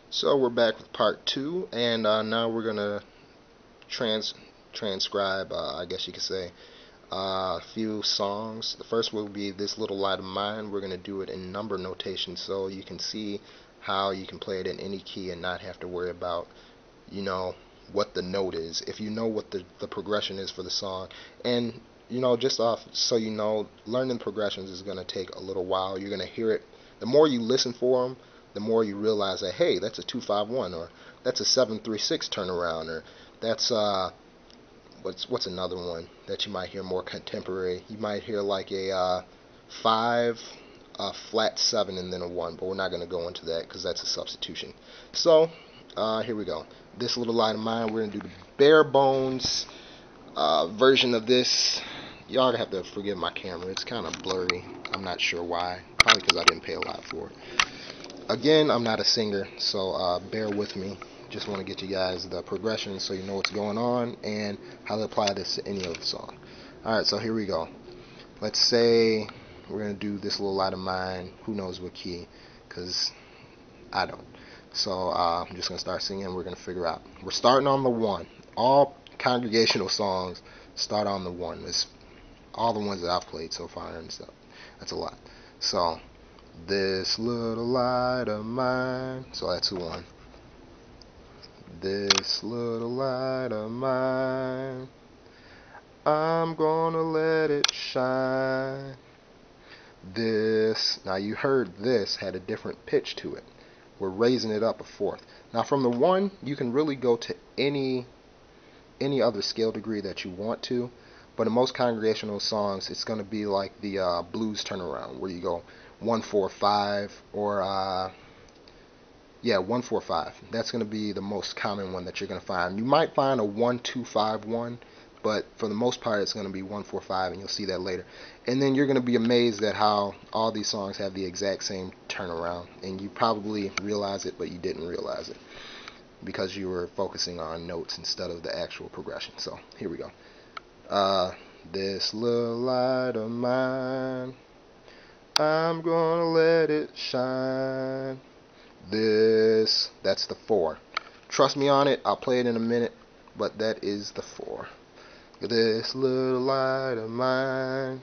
So we're back with part two, and now we're gonna transcribe, I guess you could say, a few songs. The first will be "This Little Light of Mine." We're gonna do it in number notation, so you can see how you can play it in any key and not have to worry about, you know, what the note is. If you know what the progression is for the song, and just off so you know, learning progressions is gonna take a little while. You're gonna hear it. The more you listen for them, the more you realize that, hey, that's a 2-5-1, or that's a 7-3-6 turnaround, or that's what's another one that you might hear more contemporary. You might hear like a 5, a flat 7, and then a 1, but we're not going to go into that because that's a substitution. So here we go. This Little Light of Mine. We're going to do the bare bones version of this. Y'all have to forgive my camera. It's kind of blurry. I'm not sure why. Probably because I didn't pay a lot for it. Again, I'm not a singer, so bear with me. Just want to get you guys the progression so you know what's going on and how to apply this to any other song. Alright, so here we go. Let's say we're going to do This Little Light of Mine. Who knows what key? Because I don't. So I'm just going to start singing and we're going to figure out. We're starting on the 1. All congregational songs start on the 1. It's all the ones that I've played so far and stuff. That's a lot. So, this little light of mine. So that's the 1. This little light of mine, I'm gonna let it shine. This, now you heard this had a different pitch to it. We're raising it up a 4th. Now from the 1, you can really go to any other scale degree that you want to, but in most congregational songs, it's going to be like the blues turnaround, where you go 1-4-5, or 1-4-5. That's going to be the most common one that you're going to find. You might find a 1-2-5-1, but for the most part, it's going to be 1-4-5, and you'll see that later. And then you're going to be amazed at how all these songs have the exact same turnaround, and you probably realize it, but you didn't realize it because you were focusing on notes instead of the actual progression. So here we go. This little light of mine, I'm gonna let it shine. This, that's the 4. Trust me on it, I'll play it in a minute, but that is the 4. This little light of mine,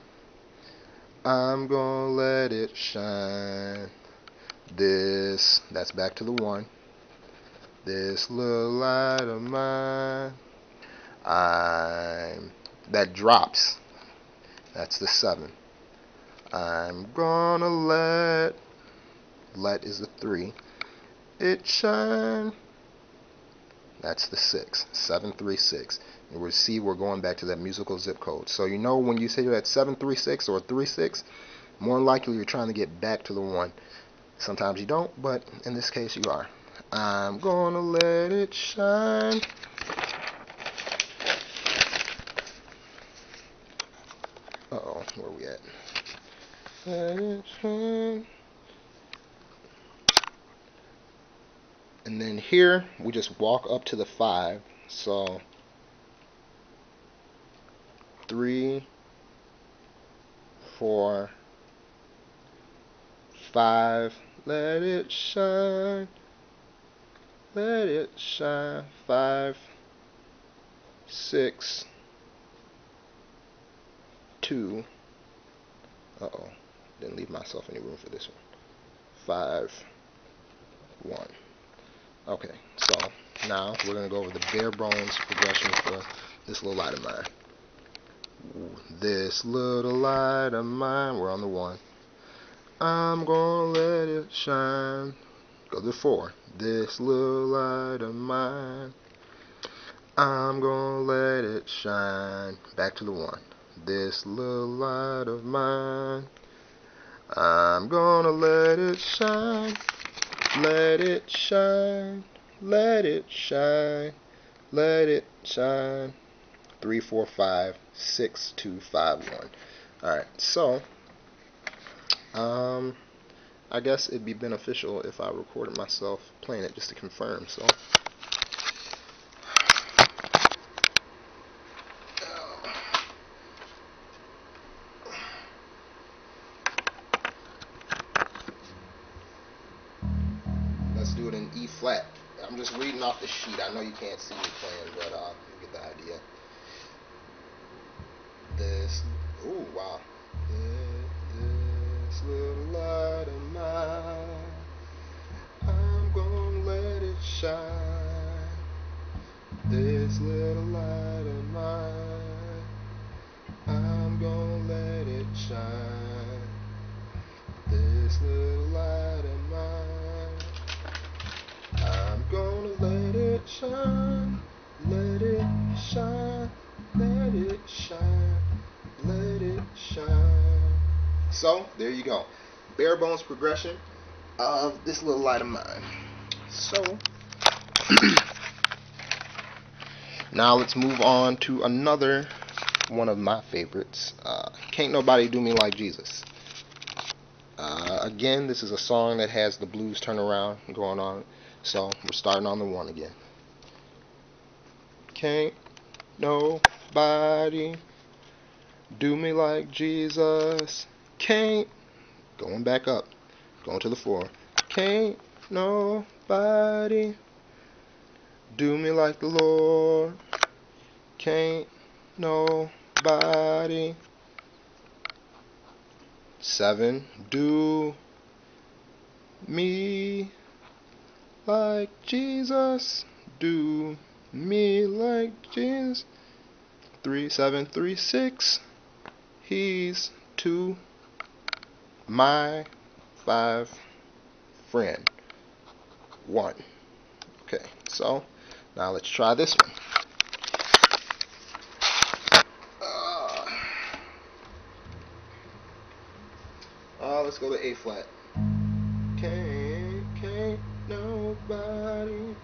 I'm gonna let it shine. This, that's back to the 1. This little light of mine, that drops. That's the 7. I'm gonna let is the 3. It shine. That's the 6. 7-3-6. And we'll see we're going back to that musical zip code. So you know when you say that 7-3-6 or 3-6, more than likely you're trying to get back to the 1. Sometimes you don't, but in this case you are. I'm gonna let it shine. Uh-oh, where are we at? Let it shine. And then here, we just walk up to the 5. So, 3, 4, 5. Let it shine. Let it shine. 5, 6, 2. Uh-oh. Didn't leave myself any room for this one. 5, 1. Okay, so now we're going to go over the bare bones progression for This Little Light of Mine. This little light of mine, we're on the 1. I'm going to let it shine. Go to the 4. This little light of mine, I'm going to let it shine. Back to the 1. This little light of mine, I'm going to let it shine. Let it shine, let it shine, let it shine. 3-4-5, 6-2-5-1. Alright, so I guess it'd be beneficial if I recorded myself playing it just to confirm. So let's do do it in E flat. I'm just reading off the sheet. I know you can't see me playing, but you get the idea. This, ooh, wow. This little light of mine, I'm gonna let it shine. This little light of mine, I'm gonna let it shine. This little light of mine, I'm gonna let it shine. Let it shine. Let it shine. Let it shine. So, there you go. Bare bones progression of this little light of mine. So, now let's move on to another one of my favorites. Can't Nobody Do Me Like Jesus. Again, this is a song that has the blues turnaround going on. So, we're starting on the 1 again. Can't nobody do me like Jesus. Can't. Going back up. Going to the 4. Can't nobody do me like the Lord. Can't nobody. 7. Do me like Jesus. Do me like Jesus. 3, 7, 3, 6. He's to my 5 friend 1. Okay, so now let's try this one. Let's go to A flat. Can't nobody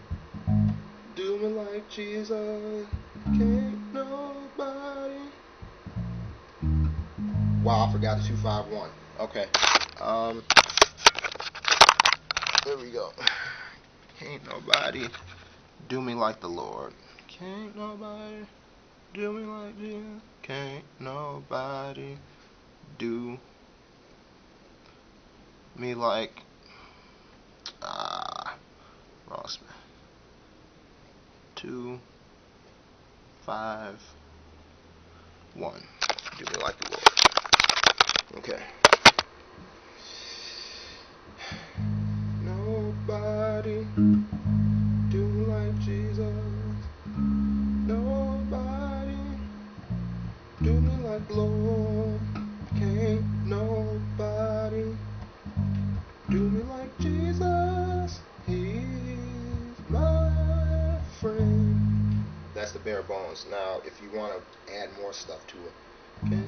do me like Jesus. Can't nobody. Wow, I forgot the 2, 5, 1. Okay. There we go. Can't nobody do me like the Lord. Can't nobody do me like Jesus. Can't nobody do me like wrong spell. 2, 5, 1. Do me like the Lord. Okay. Nobody do me like Jesus. Nobody do me like the Lord. Can't nobody do me like Jesus. He's my friend. That's the bare bones. Now, if you want to add more stuff to it, okay.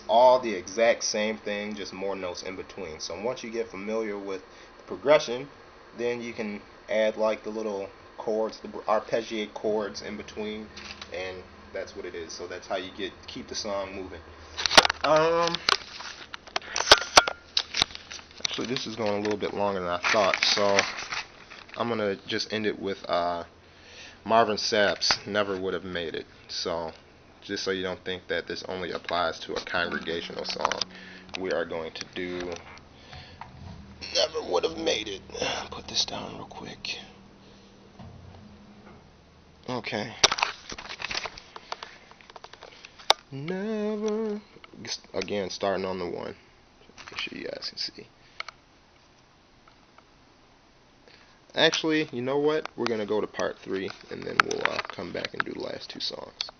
All the exact same thing, just more notes in between. So once you get familiar with the progression, then you can add like the little chords, the arpeggiate chords in between, and that's what it is. So that's how you keep the song moving. Actually, this is going a little bit longer than I thought, so I'm gonna just end it with Marvin Sapp's "Never Would Have Made It." So just so you don't think that this only applies to a congregational song, we are going to do "Never Would Have Made It." Put this down real quick. Okay. Never. Again, starting on the 1. Make sure you guys can see. Actually, you know what? We're going to go to part 3, and then we'll come back and do the last 2 songs.